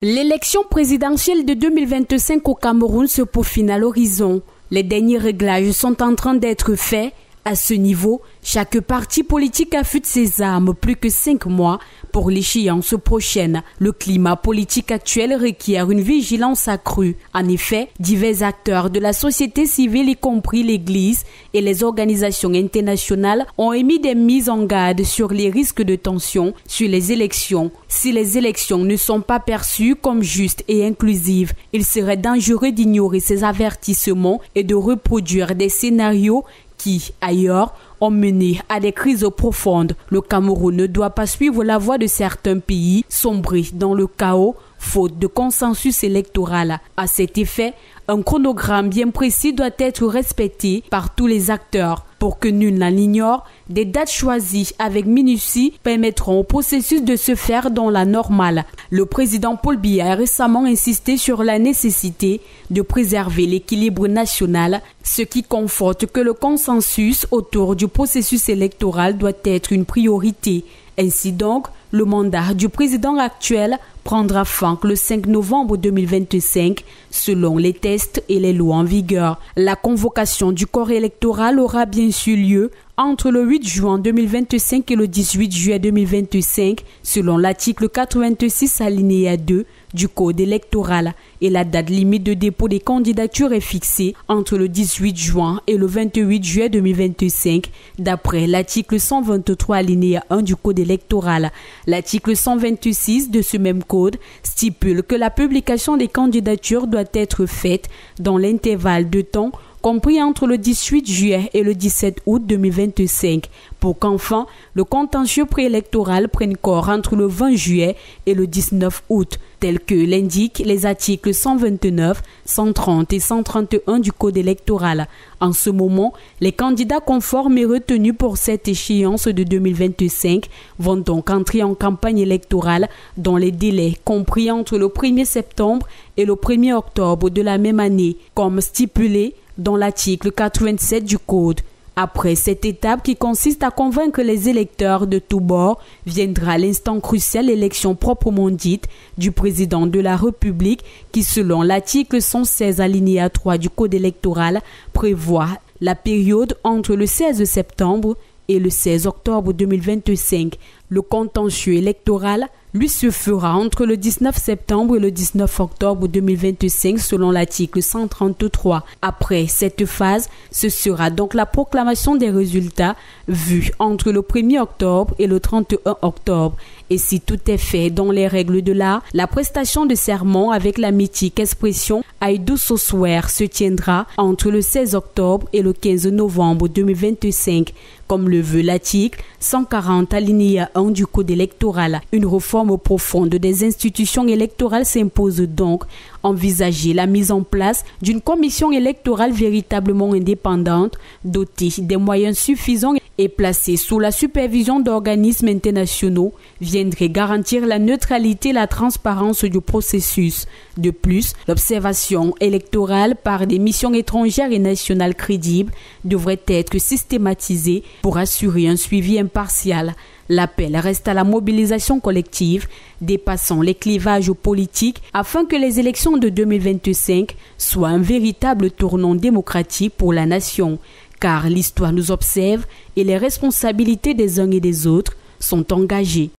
L'élection présidentielle de 2025 au Cameroun se peaufine à l'horizon. Les derniers réglages sont en train d'être faits. À ce niveau, chaque parti politique affûte ses armes plus que 5 mois pour l'échéance prochaine. Le climat politique actuel requiert une vigilance accrue. En effet, divers acteurs de la société civile, y compris l'Église et les organisations internationales, ont émis des mises en garde sur les risques de tension sur les élections. Si les élections ne sont pas perçues comme justes et inclusives, il serait dangereux d'ignorer ces avertissements et de reproduire des scénarios qui, ailleurs, ont mené à des crises profondes. Le Cameroun ne doit pas suivre la voie de certains pays, sombrer dans le chaos, faute de consensus électoral. À cet effet, un chronogramme bien précis doit être respecté par tous les acteurs. Pour que nul n'en ignore, des dates choisies avec minutie permettront au processus de se faire dans la normale. Le président Paul Biya a récemment insisté sur la nécessité de préserver l'équilibre national, ce qui conforte que le consensus autour du processus électoral doit être une priorité. Ainsi donc, le mandat du président actuel prendra fin le 5 novembre 2025 selon les tests et les lois en vigueur. La convocation du corps électoral aura bien sûr lieu entre le 8 juin 2025 et le 18 juillet 2025 selon l'article 86 alinéa 2 du Code électoral et la date limite de dépôt des candidatures est fixée entre le 18 juin et le 28 juillet 2025 d'après l'article 123 alinéa 1 du Code électoral. L'article 126 de ce même code stipule que la publication des candidatures doit être faite dans l'intervalle de temps compris entre le 18 juillet et le 17 août 2025, pour qu'enfin le contentieux préélectoral prenne corps entre le 20 juillet et le 19 août, tel que l'indiquent les articles 129, 130 et 131 du Code électoral. En ce moment, les candidats conformes et retenus pour cette échéance de 2025 vont donc entrer en campagne électorale dans les délais compris entre le 1er septembre et le 1er octobre de la même année, comme stipulé dans l'article 87 du Code. Après cette étape qui consiste à convaincre les électeurs de tous bords, viendra l'instant crucial, l'élection proprement dite du président de la République qui, selon l'article 116 alinéa 3 du Code électoral, prévoit la période entre le 16 septembre et le 16 octobre 2025. Le contentieux électoral, lui, se fera entre le 19 septembre et le 19 octobre 2025 selon l'article 133. Après cette phase, ce sera donc la proclamation des résultats vus entre le 1er octobre et le 31 octobre. Et si tout est fait dans les règles de l'art, la prestation de serment avec la mythique expression Aïdou Sosouer se tiendra entre le 16 octobre et le 15 novembre 2025, comme le veut l'article 140 alinéa 1 du Code électoral. Une réforme profonde des institutions électorales s'impose donc. Envisager la mise en place d'une commission électorale véritablement indépendante, dotée des moyens suffisants et placée sous la supervision d'organismes internationaux viendrait garantir la neutralité et la transparence du processus. De plus, l'observation électorale par des missions étrangères et nationales crédibles devrait être systématisée pour assurer un suivi impartial. L'appel reste à la mobilisation collective, dépassant les clivages politiques afin que les élections de 2025 soient un véritable tournant démocratique pour la nation. Car l'histoire nous observe et les responsabilités des uns et des autres sont engagées.